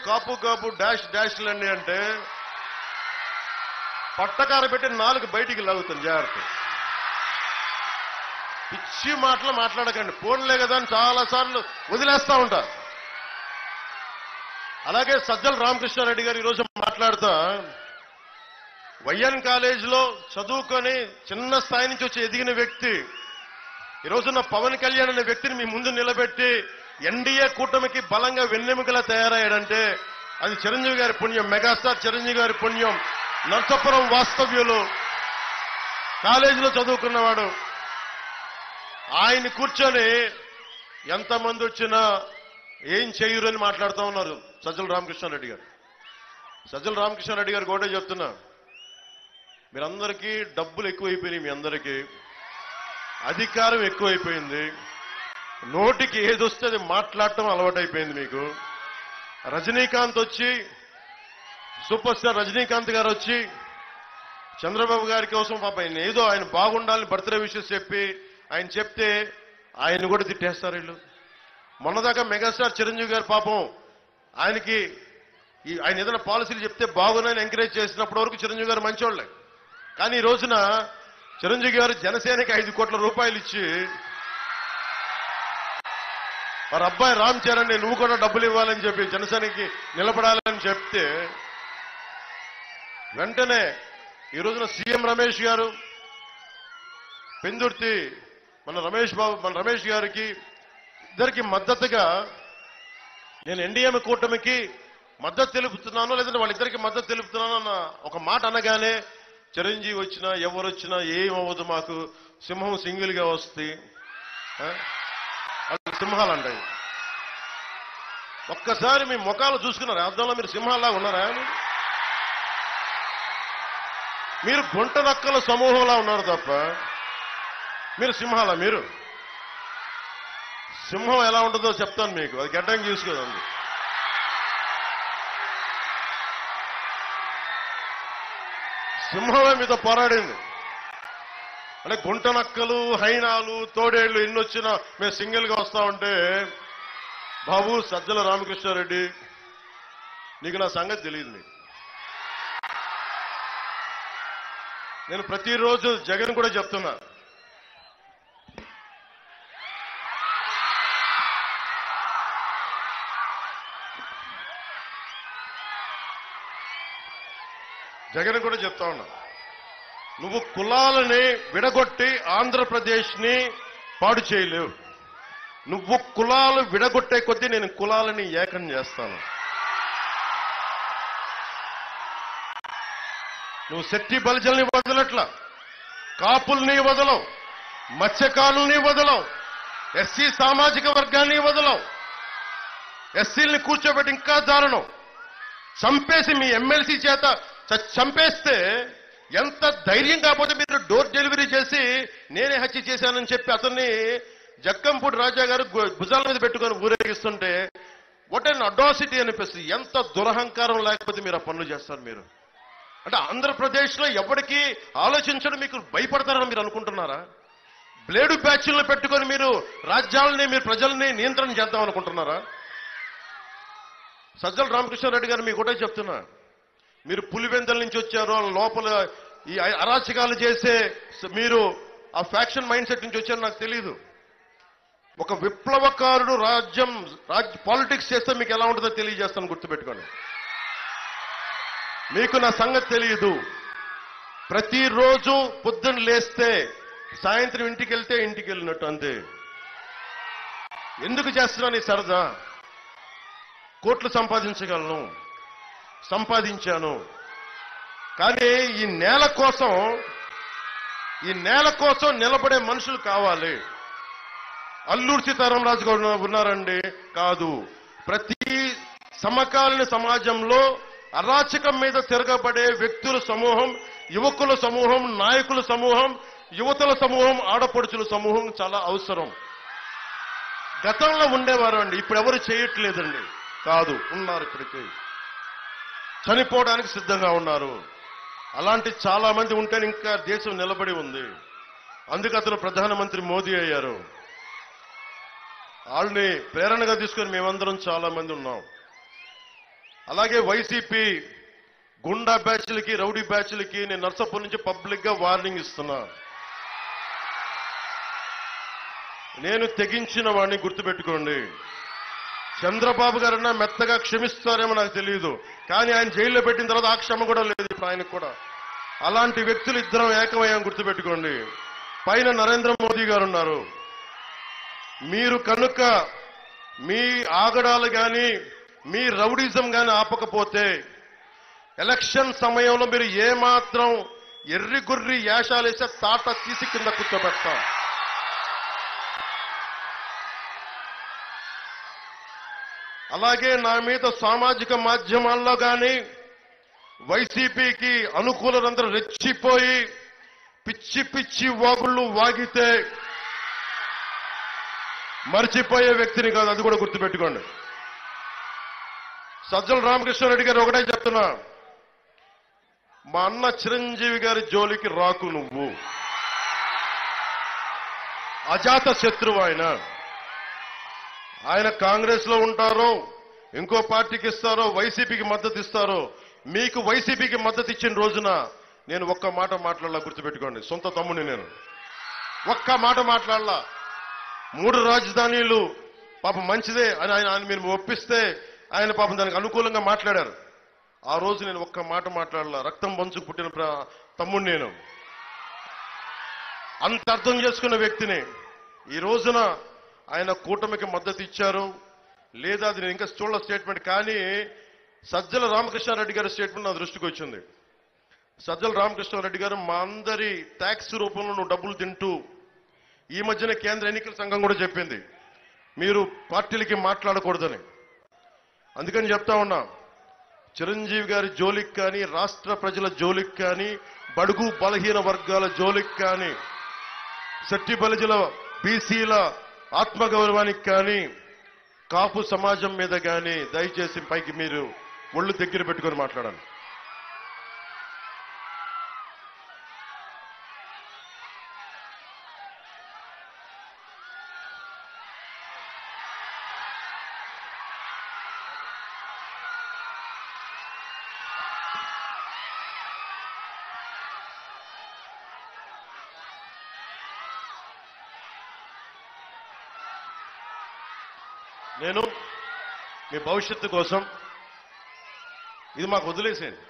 కాపు కాపు dash డాష్లన్నీ అంటే పట్టకార పెట్టి 4 బయటికి లాగుతుంది. జాగ్రత్త. పిచ్చి మాటలు మాట్లాడకండి. ఫోన్లే కదా అని చాలా సార్లు వదిలేస్తా ఉంటా. అలాగే సజ్జల రామకృష్ణారెడ్డి గారు ఈరోజు మాట్లాడుతా వైఎన్ కాలేజీలో చదువుకొని చిన్న స్థాయి నుంచి వచ్చి ఎదిగిన వ్యక్తి ఈ రోజున పవన్ కళ్యాణ్ అనే వ్యక్తిని మీ ముందు నిలబెట్టి ఎన్డీఏ కూటమికి బలంగా వెన్నెముకలా తయారయ్యాడంటే అది చిరంజీవి గారి పుణ్యం. మెగాస్టార్ చిరంజీవి గారి పుణ్యం. నర్సాపురం వాస్తవ్యులు, కాలేజీలో చదువుకున్నవాడు. ఆయన కూర్చొని ఎంతమంది వచ్చినా ఏం చేయరు అని మాట్లాడుతూ ఉన్నారు సజ్జల రామకృష్ణారెడ్డి గారు. సజ్జల రామకృష్ణారెడ్డి గారు కూడా చెప్తున్నా, మీరందరికీ డబ్బులు ఎక్కువైపోయినాయి, మీ అందరికీ అధికారం ఎక్కువైపోయింది, నోటికి ఏదొస్తే అది మాట్లాడటం అలవాటైపోయింది మీకు. రజనీకాంత్ వచ్చి, సూపర్ స్టార్ రజనీకాంత్ గారు వచ్చి చంద్రబాబు గారి కోసం పాప ఆయన ఏదో ఆయన బాగుండాలని బర్త్డే విషెస్ చెప్పి ఆయన చెప్తే ఆయన కూడా తిట్టేస్తారు వీళ్ళు. మొన్నదాకా మెగాస్టార్ చిరంజీవి గారు పాపం ఆయనకి ఆయన ఏదైనా పాలసీలు చెప్తే బాగున్నాయని ఎంకరేజ్ చేసినప్పటి వరకు చిరంజీవి గారు మంచోళ్లే. కానీ ఈ రోజున చిరంజీవి గారు జనసేనకి 5 కోట్ల రూపాయలు ఇచ్చి వారి అబ్బాయి రామ్ చరణ్ నువ్వు కూడా డబ్బులు ఇవ్వాలని చెప్పి జనసేనకి నిలబడాలని చెప్తే వెంటనే ఈ రోజున సీఎం రమేష్ గారు పెందుర్తి మన రమేష్ గారికి ఇద్దరికి మద్దతుగా నేను ఎన్డీఏ కూటమికి మద్దతు తెలుపుతున్నాను, లేదంటే వాళ్ళిద్దరికి మద్దతు తెలుపుతున్నాను అన్న ఒక మాట అనగానే చిరంజీవి వచ్చినా ఎవరు వచ్చినా ఏమవ్వదు, మాకు సింహం సింగిల్ గా వస్తుంది, సింహాలు అంటాయి. ఒక్కసారి మీ ముఖాలు చూసుకున్నారు అర్థంలో మీరు సింహాల్లాగా ఉన్నారా? మీరు గుంట నక్కల సమూహంలా ఉన్నారు తప్ప మీరు సింహాలా? మీరు సింహం ఎలా ఉంటుందో చెప్తాను మీకు, అది గడ్డం చూసుకోదండి. సింహమే మీతో పోరాడింది. అంటే గుంట నక్కలు, హైనాలు, తోడేళ్లు ఎన్ని వచ్చినా మేము సింగిల్ గా వస్తా ఉంటే, బాబు సజ్జల రామకృష్ణారెడ్డి నీకు నా సంగతి తెలియదు. నీకు నేను ప్రతిరోజు జగన్ కూడా చెప్తున్నా, జగన్ కూడా చెప్తా ఉన్నా, నువ్వు కులాలని విడగొట్టి ఆంధ్రప్రదేశ్ ని పాడు చేయలేవు. నువ్వు కులాలు విడగొట్టే కొద్దీ నేను కులాలని ఏకం చేస్తాను. నువ్వు శెట్టి బలిజల్ని వదలట్లా, కాపుల్ని వదలవు, మత్స్యకారుల్ని వదలవు, ఎస్సీ సామాజిక వర్గాన్ని వదలవు, ఎస్సీల్ని కూర్చోబెట్టి ఇంకా దారుణం చంపేసి మీ ఎమ్మెల్సీ చేత చంపేస్తే ఎంత ధైర్యం కాకపోతే మీరు డోర్ డెలివరీ చేసి నేనే హత్య చేశానని చెప్పి అతన్ని జక్కంపూడి రాజా గారు భుజాల మీద పెట్టుకొని ఊరేగిస్తుంటే వాట్ ఎన్ అడాసిటీ అనిపిస్తుంది. ఎంత దురహంకారం లేకపోతే మీరు ఆ పనులు చేస్తారు. మీరు అంటే ఆంధ్రప్రదేశ్ లో ఎవరికి ఆలోచించడం మీకు భయపడతారని మీరు అనుకుంటున్నారా? బ్లేడు బ్యాచ్లను పెట్టుకొని మీరు రాజ్యాలని, మీరు ప్రజల్ని నియంత్రణ చేద్దాం అనుకుంటున్నారా? సజ్జల రామకృష్ణారెడ్డి గారు మీకు కూడా చెప్తున్నా, మీరు పులివెందల నుంచి వచ్చారు, లోపల ఈ అరాచకాలు చేసే మీరు ఆ ఫ్యాక్షన్ మైండ్ సెట్ నుంచి వచ్చారు నాకు తెలియదు. ఒక విప్లవకారుడు పాలిటిక్స్ చేస్తే మీకు ఎలా ఉంటుందో తెలియజేస్తాను, గుర్తుపెట్టుకోండి. మీకు నా సంగతి తెలియదు. ప్రతిరోజు పొద్దున్న లేస్తే సాయంత్రం ఇంటికి వెళ్తే ఇంటికి వెళ్ళినట్టు అంతే. ఎందుకు చేస్తున్నాను ఈ సరదా? కోట్లు సంపాదించగలను, సంపాదించాను. కానీ ఈ నేల కోసం నిలబడే మనుషులు కావాలి. అల్లూరి సీతారామరాజు గారు ఉన్నారండి? కాదు. ప్రతి సమకాలీన సమాజంలో అరాచకం మీద తిరగబడే వ్యక్తుల సమూహం, యువకుల సమూహం, నాయకుల సమూహం, యువతుల సమూహం, ఆడపడుచుల సమూహం చాలా అవసరం. గతంలో ఉండేవారు అండి, ఇప్పుడు ఎవరు చేయట్లేదండి. కాదు, ఉన్నారు. ఇప్పటికీ చనిపోవడానికి సిద్ధంగా ఉన్నారు. అలాంటి చాలా మంది ఉంటే ఇంకా దేశం నిలబడి ఉంది. అందుకు అతను ప్రధానమంత్రి మోదీ అయ్యారు. వాళ్ళని ప్రేరణగా తీసుకొని మేమందరం చాలా మంది ఉన్నాం. అలాగే వైసీపీ గుండా బ్యాచ్లకి రౌడీ బ్యాచ్లకి నేను నర్సాపూర్ నుంచి పబ్లిక్ గా వార్నింగ్ ఇస్తున్నా. నేను తెగించిన వాడిని గుర్తుపెట్టుకోండి. చంద్రబాబు గారన్నా మెత్తగా క్షమిస్తారేమో నాకు తెలియదు, కానీ ఆయన జైల్లో పెట్టిన తర్వాత ఆ క్షమ కూడా లేదు ఇప్పుడు ఆయనకు కూడా. అలాంటి వ్యక్తులు ఇద్దరం ఏకమయ్యాం గుర్తుపెట్టుకోండి. పైన నరేంద్ర మోదీ గారు ఉన్నారు. మీరు కనుక మీ ఆగడాలు గాని మీ రౌడిజం గాని ఆపకపోతే ఎలక్షన్ సమయంలో మీరు ఏమాత్రం ఎర్రిగుర్రి యాషాలేసే తాట తీసి కింద కూర్చోబెడతాం. అలాగే నా మీద సామాజిక మాధ్యమాల్లో గాని వైసీపీకి అనుకూలందరూ రెచ్చిపోయి పిచ్చి పిచ్చి వాగుళ్ళు వాగితే మర్చిపోయే వ్యక్తిని కాదు, అది కూడా గుర్తుపెట్టుకోండి. సజ్జల రామకృష్ణారెడ్డి గారు ఒకటే చెప్తున్నా, మా అన్న చిరంజీవి గారి జోలికి రాకు నువ్వు. అజాత శత్రువు ఆయన కాంగ్రెస్ లో ఉంటారో ఇంకో పార్టీకి ఇస్తారో వైసీపీకి మద్దతు ఇస్తారో, మీకు వైసీపీకి మద్దతు ఇచ్చిన రోజున నేను ఒక్క మాట మాట్లాడాల గుర్తుపెట్టుకోండి. సొంత తమ్ముని నేను ఒక్క మాట మాట్లాడాల. 3 రాజధానీలు పాపం మంచిదే అని ఆయన మీరు ఒప్పిస్తే ఆయన పాపం దానికి అనుకూలంగా మాట్లాడారు. ఆ రోజు నేను ఒక్క మాట మాట్లాడాల. రక్తం పంచుకు పుట్టిన తమ్ముడు నేను. అంత అర్థం చేసుకున్న వ్యక్తిని ఈ రోజున ఆయన కూటమికి మద్దతు ఇచ్చారు లేదా అది నేను ఇంకా చూడల స్టేట్మెంట్. కానీ సజ్జల రామకృష్ణారెడ్డి గారి స్టేట్మెంట్ నా దృష్టికి వచ్చింది. సజ్జల రామకృష్ణారెడ్డి గారు, మా అందరి ట్యాక్స్ రూపంలో నువ్వు డబ్బులు తింటూ, ఈ మధ్యన కేంద్ర ఎన్నికల సంఘం కూడా చెప్పింది మీరు పార్టీలకి మాట్లాడకూడదని. అందుకని చెప్తా ఉన్నా, చిరంజీవి గారి జోలికి కానీ రాష్ట్ర ప్రజల జోలికి కానీ బడుగు బలహీన వర్గాల జోలికి కానీ శెట్టి బలిజల బీసీల ఆత్మగౌరవానికి కానీ కాపు సమాజం మీద కానీ దయచేసి పైకి మీరు ఒళ్ళు దగ్గర పెట్టుకొని మాట్లాడాలి. నేను మీ భవిష్యత్తు కోసం ఇది మాకు వదిలేసేయండి.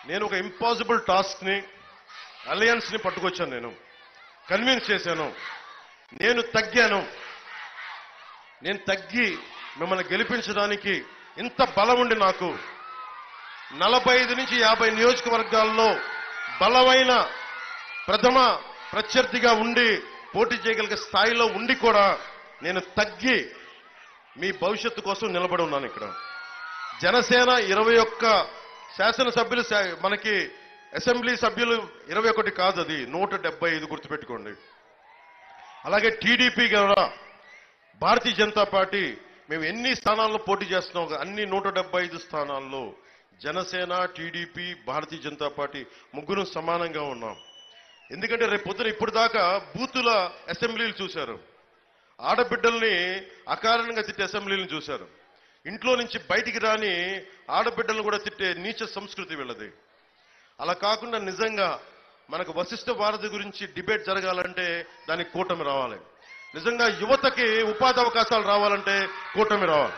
నేను ఒక ఇంపాసిబుల్ టాస్క్ ని అలయన్స్ ని పట్టుకొచ్చాను. నేను కన్విన్స్ చేశాను. నేను తగ్గి మిమ్మల్ని గెలిపించడానికి ఇంత బలం ఉండి నాకు 45 నుంచి 50 నియోజకవర్గాల్లో బలమైన ప్రథమ ప్రత్యర్థిగా ఉండి పోటీ చేయగలిగే స్థాయిలో ఉండి కూడా నేను తగ్గి మీ భవిష్యత్తు కోసం నిలబడి ఉన్నాను. ఇక్కడ జనసేన 21 శాసనసభ్యులు, మనకి అసెంబ్లీ సభ్యులు 21 కాదు, అది 175 గుర్తుపెట్టుకోండి. అలాగే టీడీపీ కూడా, భారతీయ జనతా పార్టీ మేము ఎన్ని స్థానాల్లో పోటీ చేస్తున్నాం, అన్ని 175 స్థానాల్లో జనసేన, టీడీపీ, భారతీయ జనతా పార్టీ ముగ్గురు సమానంగా ఉన్నాం. ఎందుకంటే రేపు పొద్దున ఇప్పుడు దాకా బూతుల అసెంబ్లీలు చూశారు, ఆడబిడ్డల్ని అకారణంగా తిట్టే అసెంబ్లీలను చూశారు, ఇంట్లో నుంచి బయటికి రాని ఆడబిడ్డలను కూడా తిట్టే నీచ సంస్కృతి వీళ్ళది. అలా కాకుండా నిజంగా మనకు వశిష్ఠ భారతి గురించి డిబేట్ జరగాలంటే దానికి కూటమి రావాలి. నిజంగా యువతకి ఉపాధి అవకాశాలు రావాలంటే కూటమి రావాలి.